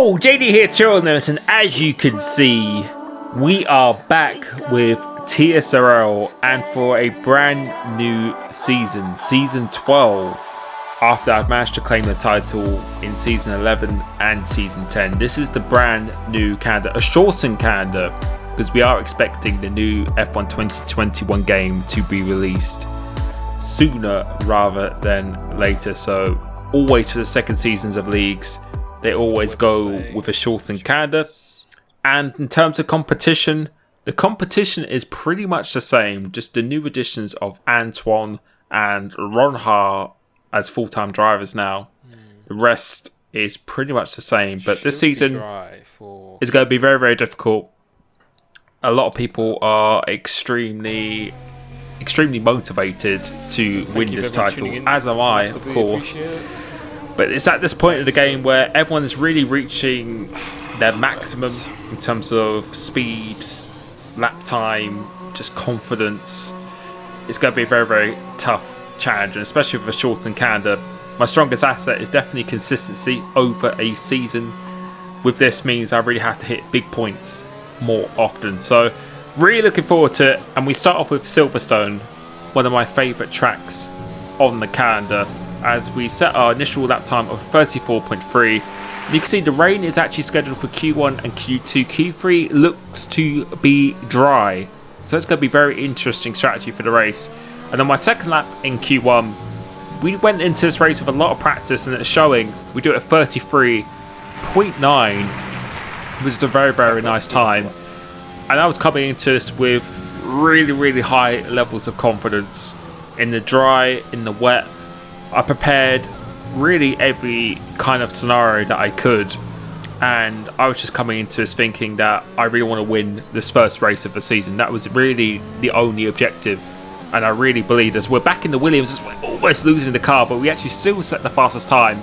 Yo, JD here, TSRL, and as you can see, we are back with TSRL and for a brand new season, Season 12, after I've managed to claim the title in Season 11 and Season 10. This is the brand new calendar, a shortened calendar, because we are expecting the new F1 2021 game to be released sooner rather than later. So always for the second seasons of leagues, they always go with a shortened calendar. And in terms of competition, the competition is pretty much the same, just the new additions of Antoine and Ronha as full-time drivers now. The rest is pretty much the same, but this season is going to be very, very difficult. A lot of people are extremely motivated to win this title, as am I, of course. But it's at this point of the game where everyone is really reaching their maximum in terms of speed, lap time, just confidence. It's going to be a very, very tough challenge, and especially with a shortened calendar. My strongest asset is definitely consistency over a season. With this means I really have to hit big points more often. So really looking forward to it. And we start off with Silverstone, one of my favourite tracks on the calendar, as we set our initial lap time of 34.3. You can see the rain is actually scheduled for Q1 and Q2. Q3 looks to be dry, so it's going to be very interesting strategy for the race. And on my second lap in Q1, we went into this race with a lot of practice, and it's showing. We do it at 33.9, which is a very, very nice time. And I was coming into this with really, really high levels of confidence. In the dry, in the wet, I prepared really every kind of scenario that I could, and I was just coming into this thinking that I really want to win this first race of the season. That was really the only objective, and I really believe as we're back in the Williams, we're almost losing the car, but we actually still set the fastest time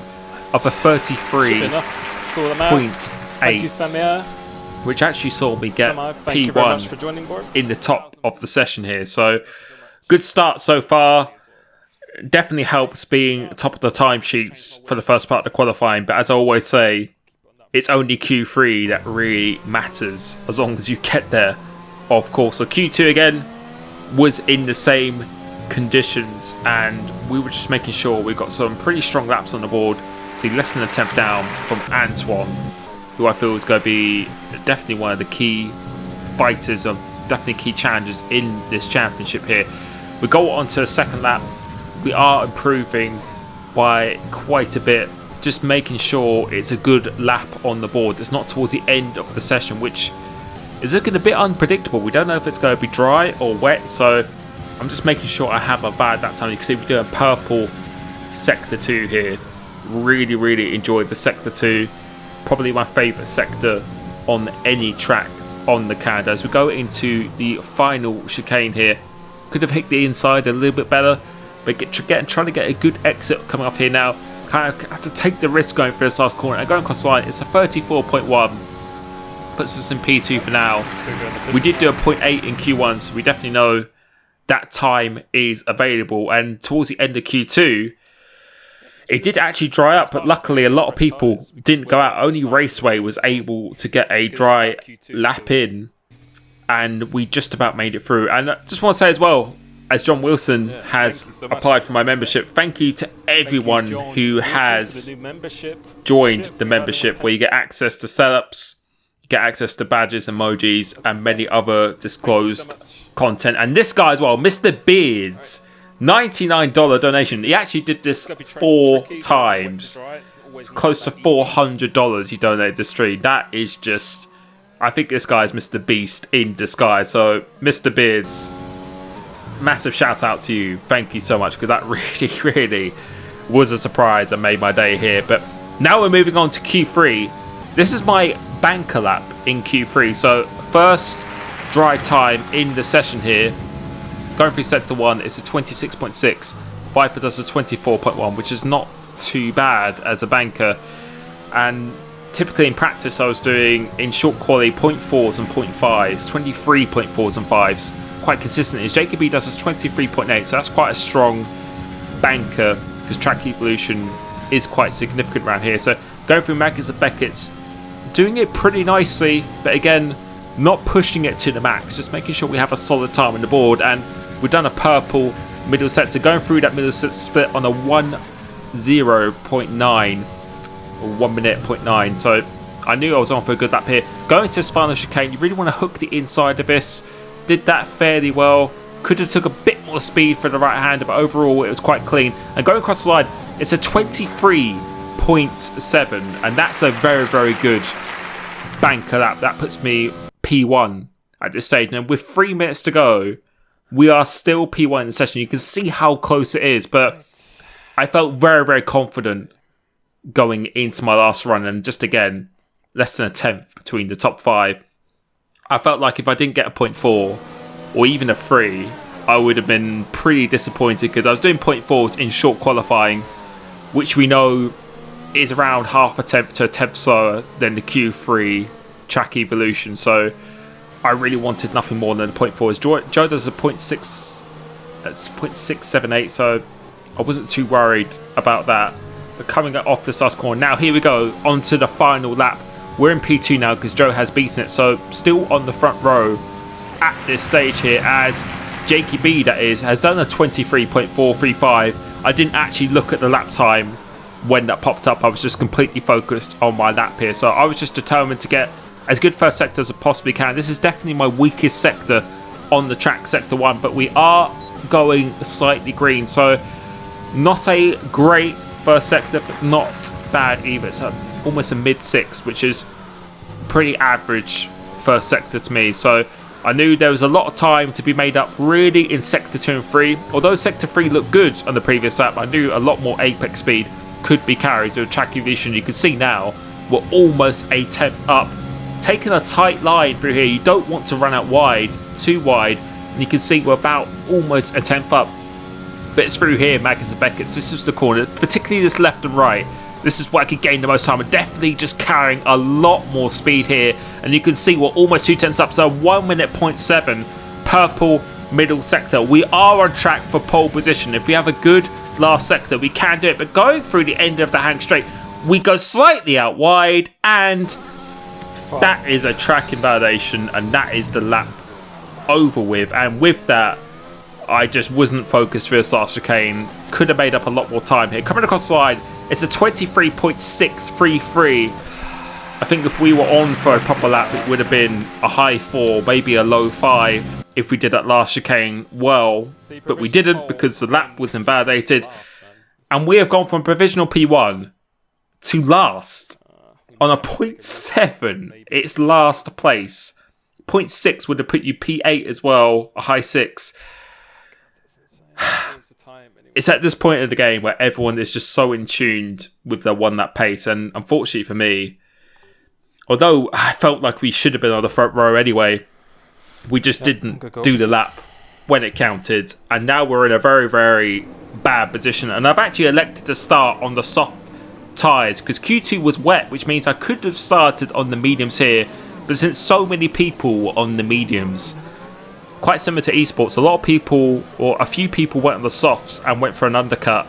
of a 33.8, which actually saw me get P1 in the top of the session here. So good start so far. Definitely helps being top of the timesheets for the first part of the qualifying, but as I always say, it's only Q3 that really matters as long as you get there, of course. So Q2 again was in the same conditions, and we were just making sure we got some pretty strong laps on the board. See, less than a tenth down from Antoine, who I feel is going to be definitely one of the key fighters, of definitely key challengers in this championship here. We go on to the second lap. We are improving by quite a bit, just making sure it's a good lap on the board. It's not towards the end of the session, which is looking a bit unpredictable. We don't know if it's going to be dry or wet, so I'm just making sure I have a bad lap time. You can see we're doing purple sector 2 here. Really, really enjoyed the sector 2. Probably my favourite sector on any track on the calendar. As we go into the final chicane here, could have hit the inside a little bit better, but trying to get a good exit coming off here now. Kind of have to take the risk going for this last corner and going across the line. It's a 34.1, puts us in P2 for now. We did do a 0.8 in Q1, so we definitely know that time is available. And towards the end of Q2, it did actually dry up, but luckily a lot of people didn't go out. Only Raceway was able to get a dry lap in, and we just about made it through. And I just want to say as well, as John Wilson has applied for my membership, thank you to everyone who has joined the membership, where you get access to setups, get access to badges, emojis, and many other disclosed content. And this guy as well, Mr. Beards, $99 donation. He actually did this 4 times. It's close to $400 he donated this stream. That is just, I think this guy is Mr. Beast in disguise. So, Mr. Beards, massive shout out to you. Thank you so much, because that really, really was a surprise and made my day here. But now we're moving on to Q3. This is my banker lap in Q3. So first dry time in the session here. Going through sector 1, it's a 26.6. Viper does a 24.1, which is not too bad as a banker. And typically in practice, I was doing in short quali 0.4s and 0.5s, 23.4s and 5s. Quite consistently. As Jacob B does is 23.8, so that's quite a strong banker, because track evolution is quite significant around here. So going through Magnus and Beckett's doing it pretty nicely, but again, not pushing it to the max, just making sure we have a solid time on the board. And we've done a purple middle sector, going through that middle split on a 1:0.9 or 1 minute 0.9. So I knew I was on for a good lap here. Going to this final chicane, you really want to hook the inside of this. Did that fairly well. Could have took a bit more speed for the right hander, but overall it was quite clean. And going across the line, it's a 23.7, and that's a very, very good banker lap. That puts me P1 at this stage. And with 3 minutes to go, we are still P1 in the session. You can see how close it is, but I felt very, very confident going into my last run. And just again, less than a tenth between the top 5. I felt like if I didn't get a 0.4 or even a 3, I would have been pretty disappointed, because I was doing 0.4s in short qualifying, which we know is around half a tenth to a tenth slower than the Q3 track evolution. So I really wanted nothing more than the 0.4s. Joe does a 0.6, that's 0.678, so I wasn't too worried about that. But coming off this last corner, now here we go, onto the final lap. We're in P2 now because Joe has beaten it, so still on the front row at this stage here, as Jakey B, that is, has done a 23.435. I didn't actually look at the lap time when that popped up. I was just completely focused on my lap here, so I was just determined to get as good first sector as I possibly can. This is definitely my weakest sector on the track, sector 1, but we are going slightly green, so not a great first sector, but not bad either. It's almost a mid-6, which is pretty average first sector to me. So I knew there was a lot of time to be made up really in sector 2 and 3. Although sector 3 looked good on the previous lap, I knew a lot more apex speed could be carried to a track evolution. You can see now we're almost a tenth up, taking a tight line through here. You don't want to run out wide, too wide, and you can see we're about almost a tenth up. But it's through here, Maggins and Beckett's. This was the corner, particularly this left and right. This is where I could gain the most time. I'm definitely just carrying a lot more speed here. And you can see we're almost 2 tenths up. So 1 minute 0.7, purple middle sector. We are on track for pole position. If we have a good last sector, we can do it. But going through the end of the hang straight, we go slightly out wide. And that is a track invalidation. And that is the lap over with. And with that, I just wasn't focused for this last chicane. Could have made up a lot more time here. Coming across the line, it's a 23.633. I think if we were on for a proper lap, it would have been a high 4, maybe a low 5 if we did that last chicane well. But we didn't, because the lap was invalidated. And we have gone from provisional P1 to last on a 0.7. It's last place. 0.6 would have put you P8 as well, a high 6. It's at this point of the game where everyone is just so in tune with their one lap pace, and unfortunately for me, although I felt like we should have been on the front row anyway, we just didn't do the lap when it counted, and now we're in a very, very bad position. And I've actually elected to start on the soft tyres because Q2 was wet, which means I could have started on the mediums here, but since so many people were on the mediums, quite similar to esports, a lot of people, or a few people, went on the softs and went for an undercut,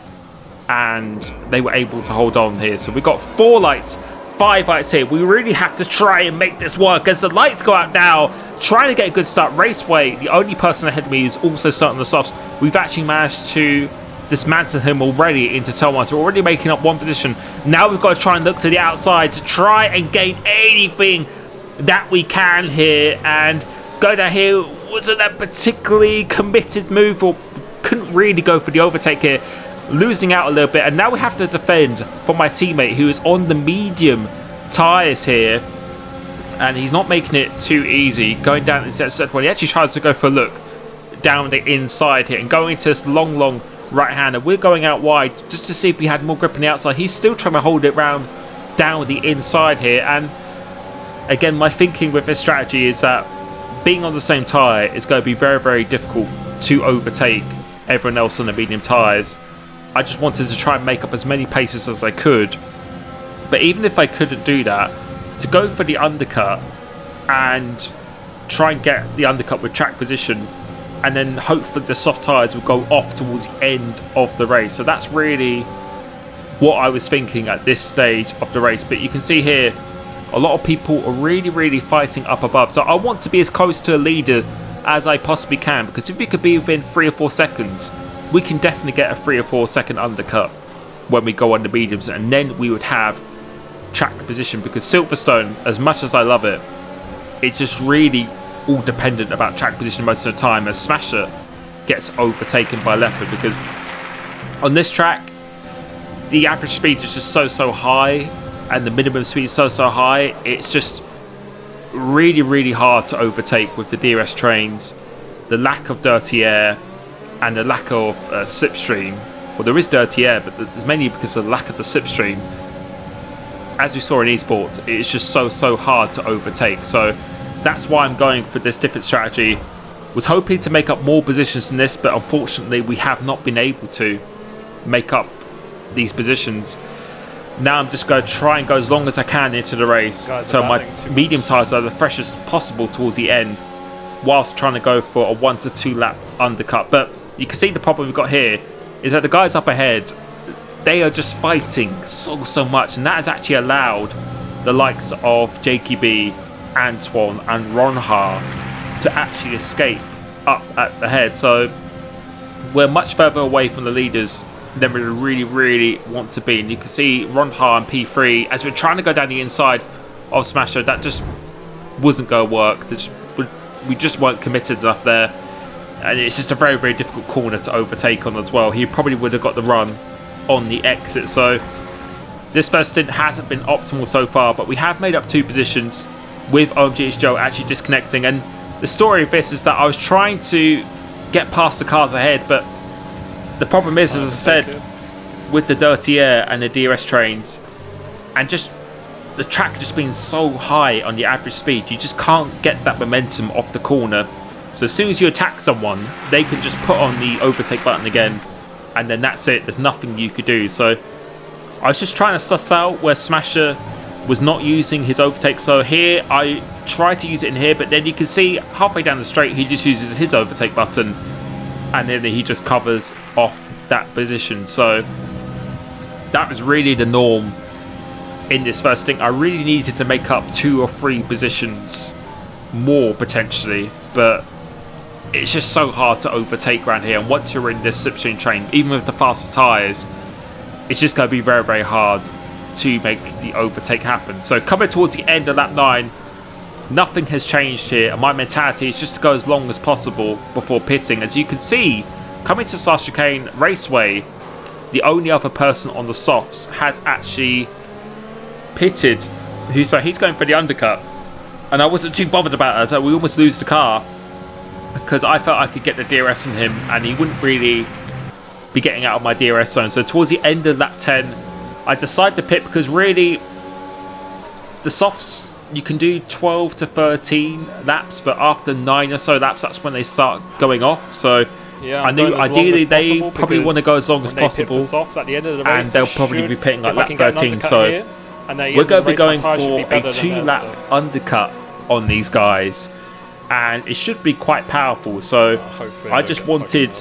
and they were able to hold on here. So we've got 4 lights, 5 lights here. We really have to try and make this work as the lights go out now. Trying to get a good start. Raceway, the only person ahead of me, is also starting the softs. We've actually managed to dismantle him already into turn 1, so we're already making up 1 position. Now we've got to try and look to the outside to try and gain anything that we can here, and go down here. Wasn't a particularly committed move, or couldn't really go for the overtake here, losing out a little bit. And now we have to defend for my teammate who is on the medium tyres here, and he's not making it too easy going down into that second one. He actually tries to go for a look down the inside here and going into this long right-hander. We're going out wide just to see if we had more grip on the outside. He's still trying to hold it round down the inside here, and again, my thinking with this strategy is that being on the same tyre is going to be very, very difficult to overtake everyone else on the medium tyres. I just wanted to try and make up as many paces as I could. But even if I couldn't do that, to go for the undercut and try and get the undercut with track position, and then hope that the soft tyres will go off towards the end of the race. So that's really what I was thinking at this stage of the race. But you can see here, A lot of people are really fighting up above. So I want to be as close to a leader as I possibly can, because if we could be within 3 or 4 seconds, we can definitely get a 3 or 4 second undercut when we go on the mediums, and then we would have track position. Because Silverstone, as much as I love it, it's just really all dependent about track position most of the time, as Smasher gets overtaken by Leopard, because on this track the average speed is just so high and the minimum speed is so high. It's just really hard to overtake with the DRS trains, the lack of dirty air and the lack of slipstream. Well, there is dirty air, but it's mainly because of the lack of the slipstream. As we saw in esports, it's just so hard to overtake. So that's why I'm going for this different strategy. Was hoping to make up more positions than this, but unfortunately we have not been able to make up these positions. Now I'm just going to try and go as long as I can into the race, so my medium tyres are the freshest possible towards the end, whilst trying to go for a 1 to 2 lap undercut. But you can see the problem we've got here is that the guys up ahead, they are just fighting so much, and that has actually allowed the likes of JKB, Antoine and Ronha to actually escape up at the head. So we're much further away from the leaders than we really want to be. And you can see Ronha and P3, as we're trying to go down the inside of Smasher, that just wasn't going to work. We just weren't committed enough there, and it's just a very difficult corner to overtake on as well. He probably would have got the run on the exit. So this first stint hasn't been optimal so far, but we have made up 2 positions with OMGHJ actually disconnecting. And the story of this is that I was trying to get past the cars ahead, but the problem is, as I said, with the dirty air and the DRS trains, and just the track just being so high on the average speed, you just can't get that momentum off the corner. So as soon as you attack someone, they can just put on the overtake button again, and then that's it. There's nothing you could do. So I was just trying to suss out where Smasher was not using his overtake. So here I tried to use it in here, but then you can see halfway down the straight he just uses his overtake button, and then he just covers off that position. So that was really the norm in this first thing. I really needed to make up 2 or 3 positions more potentially, but it's just so hard to overtake around here. And once you're in this slipstream train, even with the fastest tyres, it's just going to be very hard to make the overtake happen. So coming towards the end of lap 9, nothing has changed here, and my mentality is just to go as long as possible before pitting. As you can see, coming to Star Chicane Raceway, the only other person on the softs has actually pitted. So he's going for the undercut, and I wasn't too bothered about that. So we almost lose the car, because I felt I could get the DRS on him and he wouldn't really be getting out of my DRS zone. So towards the end of lap 10, I decided to pit, because really the softs, you can do 12 to 13 laps, but after 9 or so laps, that's when they start going off. So yeah, I knew ideally they probably want to go as long as possible, at the end of the race, and they'll probably be pitting like lap 13. So here, we're going to be going for a 2-lap undercut on these guys, and it should be quite powerful. So I just wanted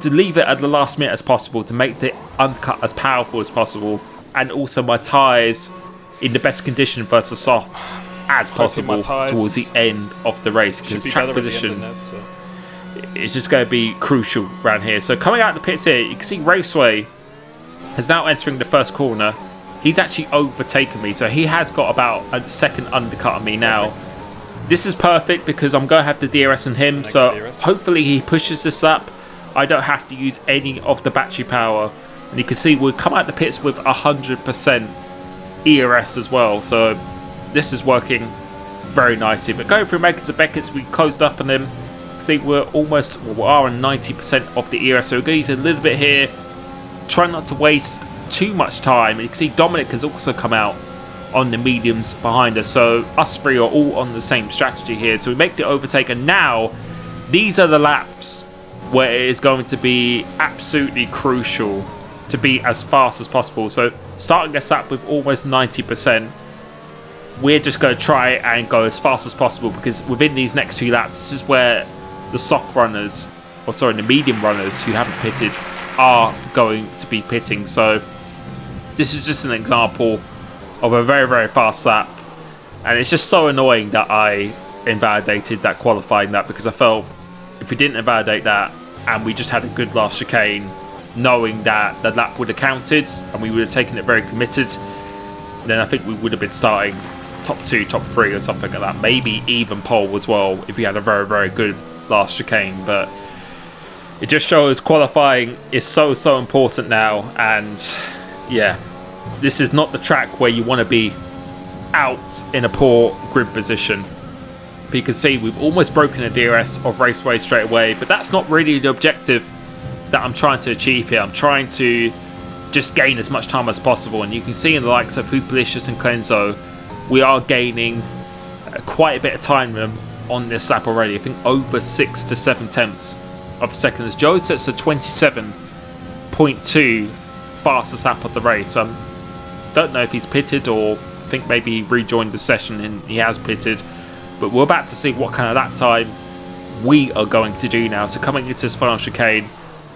to leave it at the last minute as possible to make the undercut as powerful as possible, and also my tyres in the best condition versus softs as possible towards the end of the race, because track position is just going to be crucial around here. So coming out of the pits here, you can see Raceway is now entering the first corner. He's actually overtaken me, so he has got about a second undercut on me now. This is perfect because I'm going to have the DRS on him, so hopefully he pushes this up. I don't have to use any of the battery power, and you can see we'll come out the pits with 100% ERS as well, so this is working very nicely. But going through Megas and Beckett's, we closed up on him. See, we are on 90% of the ERS, so we're going to use a little bit here. Try not to waste too much time. And you can see Dominic has also come out on the mediums behind us, so us 3 are all on the same strategy here. So we make the overtake, and now these are the laps where it is going to be absolutely crucial to be as fast as possible. So starting this lap with almost 90%, we're just going to try and go as fast as possible, because within these next 2 laps, this is where the soft runners, or sorry, the medium runners who haven't pitted are going to be pitting. So this is just an example of a very, very fast lap. And it's just so annoying that I invalidated that qualifying lap, because I felt if we didn't invalidate that and we just had a good last chicane, knowing that the lap would have counted and we would have taken it very committed, then I think we would have been starting top 2, top 3 or something like that. Maybe even pole as well if we had a very, very good last chicane. But it just shows qualifying is so, so important now. And yeah, this is not the track where you want to be out in a poor grid position. But you can see we've almost broken a DRS of Raceway straight away, but that's not really the objective that I'm trying to achieve here. I'm trying to just gain as much time as possible, and you can see in the likes of Hupalicious and Clenzo, we are gaining quite a bit of time on this lap already. I think over 6 to 7 tenths of a second, as Joe sets a 27.2 fastest lap of the race. Don't know if he's pitted, or I think maybe he rejoined the session and he has pitted, but we're about to see what kind of lap time we are going to do now. So coming into this final chicane,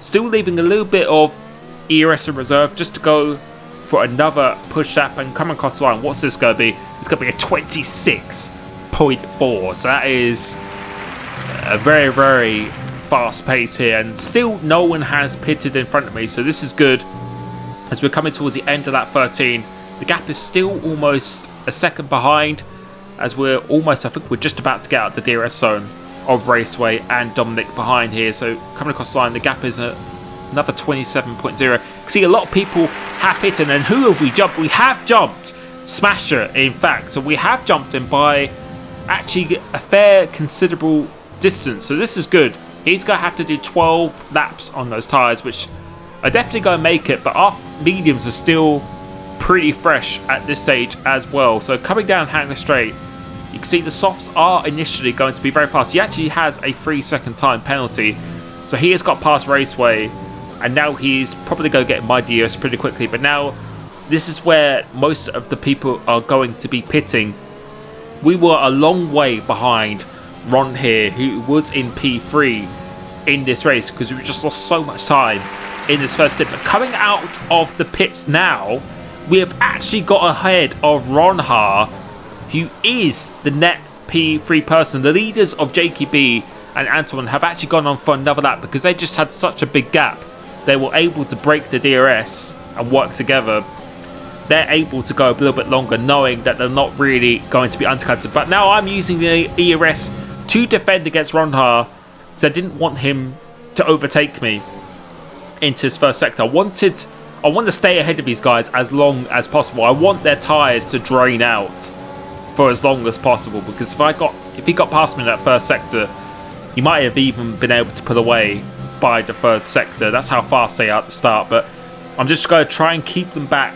still leaving a little bit of ERS in reserve just to go for another push lap and come across the line. What's this going to be? It's going to be a 26.4. So that is a very, very fast pace here, and still no one has pitted in front of me, so this is good. As we're coming towards the end of that 13, the gap is still almost a second behind, as we're almost, I think we're just about to get out the DRS zone of Raceway and Dominic behind here. So coming across the line, the gap is another 27.0. See, a lot of people have hit, and then who have we jumped? We have jumped Smasher, in fact. So we have jumped him by actually a fair considerable distance. So this is good. He's going to have to do 12 laps on those tyres, which are definitely going to make it, but our mediums are still pretty fresh at this stage as well. So coming down Hanger Straight, you can see the softs are initially going to be very fast. He actually has a 3-second time penalty, so he has got past Raceway, and now he's probably going to get my DRS pretty quickly. But now this is where most of the people are going to be pitting. We were a long way behind Ron here, who was in P3 in this race, because we just lost so much time in this first stint. But coming out of the pits now, we have actually got ahead of Ron Ha, who is the net P3 person. The leaders of JKB and Antoine have actually gone on for another lap because they just had such a big gap. They were able to break the DRS and work together. They're able to go a little bit longer, knowing that they're not really going to be undercutted. But now I'm using the ERS to defend against Ron Ha, because I didn't want him to overtake me into his first sector. I want to stay ahead of these guys as long as possible. I want their tyres to drain out for as long as possible, because if he got past me in that first sector, he might have even been able to pull away by the third sector. That's how fast they are at the start. But I'm just going to try and keep them back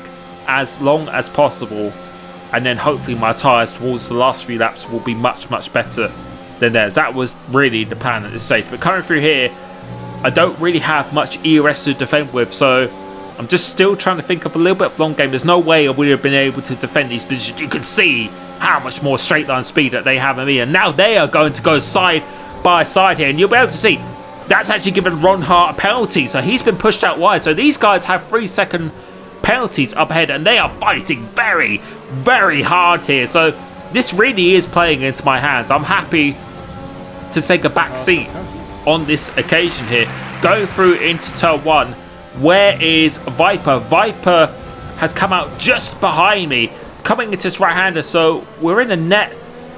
as long as possible, and then hopefully my tyres towards the last few laps will be much, much better than theirs. That was really the plan at this stage. But coming through here, I don't really have much ERS to defend with, so I'm just still trying to think of a little bit of long game. There's no way I would have been able to defend these positions. You can see how much more straight line speed that they have in me, and now they are going to go side by side here, and you'll be able to see that's actually given Ron Hart a penalty, so he's been pushed out wide. So these guys have 3-second penalties up ahead, and they are fighting very, very hard here. So this really is playing into my hands. I'm happy to take a back seat on this occasion here. Going through into turn 1, where is Viper? Viper has come out just behind me, coming into this right-hander. So we're in a net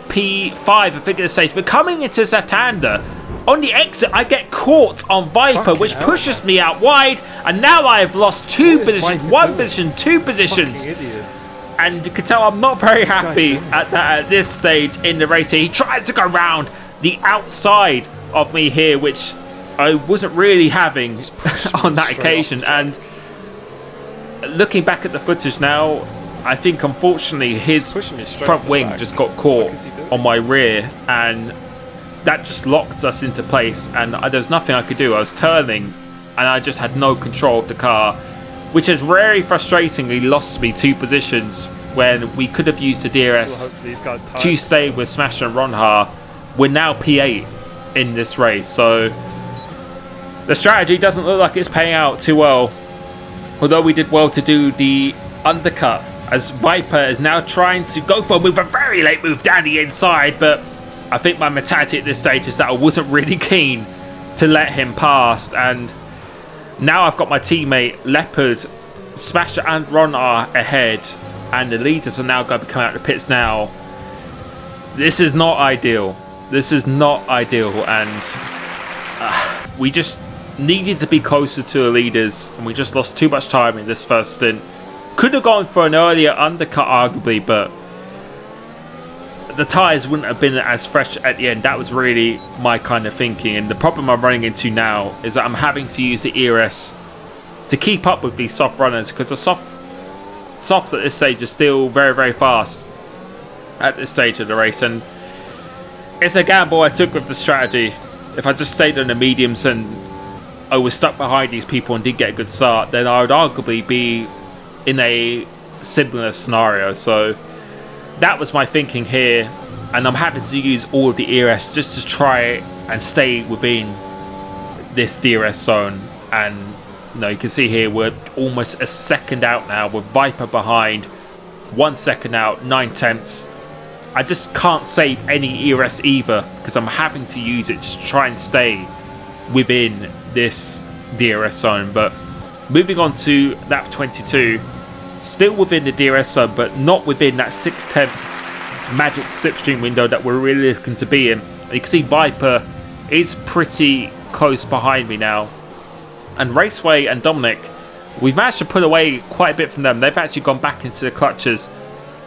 P5, I think, at this stage. But coming into this left-hander, on the exit, I get caught on Viper, which pushes me out wide, and now I have lost 2 positions, 1 position, 2 positions. And you can tell I'm not very happy at this stage in the race here. He tries to go around the outside of me here, which I wasn't really having on that occasion. And looking back at the footage now, I think unfortunately his front wing just got caught on my rear, and that just locked us into place, and there was nothing I could do. I was turning and I just had no control of the car, which has very frustratingly lost me 2 positions when we could have used the DRS to stay with Smasher and Ronha. We're now P8 in this race, so the strategy doesn't look like it's paying out too well. Although we did well to do the undercut as Viper is now trying to go for a move, a very late move down the inside, but I think my mentality at this stage is that I wasn't really keen to let him pass, and now I've got my teammate Leopard, Smasher and Ron are ahead, and the leaders are now going to be coming out of the pits now. This is not ideal. This is not ideal, and we just needed to be closer to the leaders, and we just lost too much time in this first stint. Could have gone for an earlier undercut arguably, but the tyres wouldn't have been as fresh at the end. That was really my kind of thinking, and the problem I'm running into now is that I'm having to use the ERS to keep up with these soft runners, because the softs at this stage are still very, very fast at this stage of the race, and it's a gamble I took with the strategy. If I just stayed on the mediums and I was stuck behind these people and did get a good start, then I would arguably be in a similar scenario. So that was my thinking here, and I'm having to use all of the ERS just to try and stay within this DRS zone. And you can see here we're almost a second out now with Viper behind, 1 second out, 9/10. I just can't save any ERS either, because I'm having to use it to try and stay within this DRS zone. But moving on to lap 22, still within the DRS zone, but not within that 6/10 magic slipstream window that we're really looking to be in. You can see Viper is pretty close behind me now, and Raceway and Dominic, we've managed to put away quite a bit from them. They've actually gone back into the clutches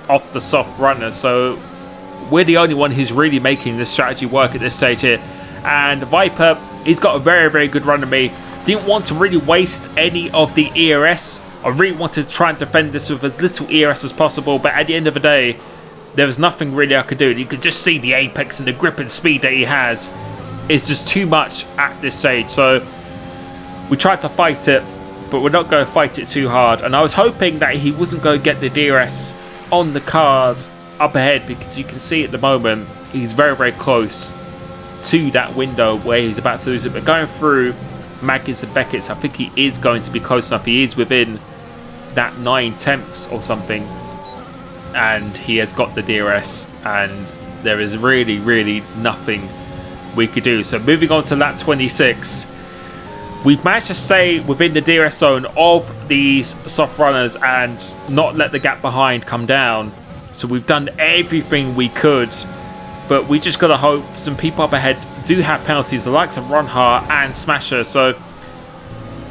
off the soft runner, so we're the only one who's really making this strategy work at this stage here. And Viper, he's got a very, very good run on me. Didn't want to really waste any of the ERS. I really wanted to try and defend this with as little ERS as possible, but at the end of the day, there was nothing really I could do. You could just see the apex and the grip and speed that he has is just too much at this stage. So we tried to fight it, but we're not going to fight it too hard. And I was hoping that he wasn't going to get the DRS on the cars up ahead, because you can see at the moment he's very, very close to that window where he's about to lose it. But going through Maggis and Beckett's, I think he is going to be close enough. He is within that 9/10 or something, and he has got the DRS, and there is really, really nothing we could do. So moving on to lap 26, we've managed to stay within the DRS zone of these soft runners and not let the gap behind come down. So we've done everything we could, but we just got to hope some people up ahead do have penalties, the likes of Ronhar and Smasher. So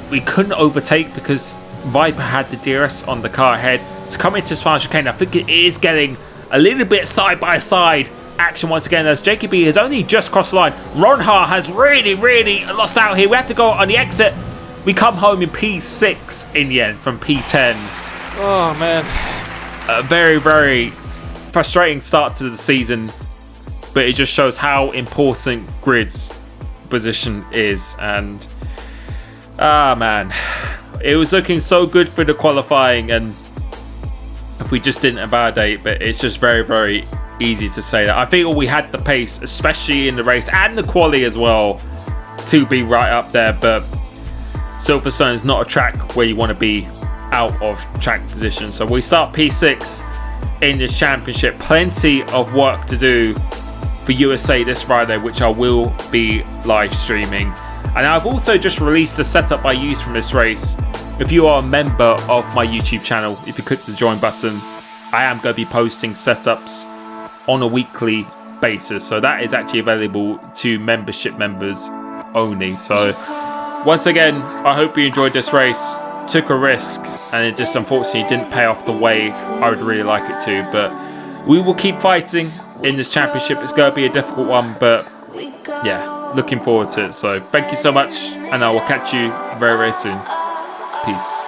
we couldn't overtake because Viper had the DRS on the car ahead. So coming to as far as you can, I think it is getting a little bit side-by-side action once again, as JKB has only just crossed the line. Ronhar has really, really lost out here. We had to go on the exit. We come home in P6 in the end from P10. Oh, man. A very, very frustrating start to the season, but it just shows how important grid position is. And man, it was looking so good for the qualifying, and if we just didn't validate, but it's just very, very easy to say that. I feel we had the pace, especially in the race and the quali as well, to be right up there, but Silverstone is not a track where you want to be out of track position. So we start P6 in this championship. Plenty of work to do for USA this Friday, which I will be live streaming. And I've also just released the setup I used from this race. If you are a member of my YouTube channel, if you click the join button, I am going to be posting setups on a weekly basis. So that is actually available to membership members only. So once again, I hope you enjoyed this race. Took a risk, and it just unfortunately didn't pay off the way I would really like it to. But we will keep fighting in this championship. It's going to be a difficult one, but yeah, looking forward to it. So thank you so much, and I will catch you very, very soon. Peace.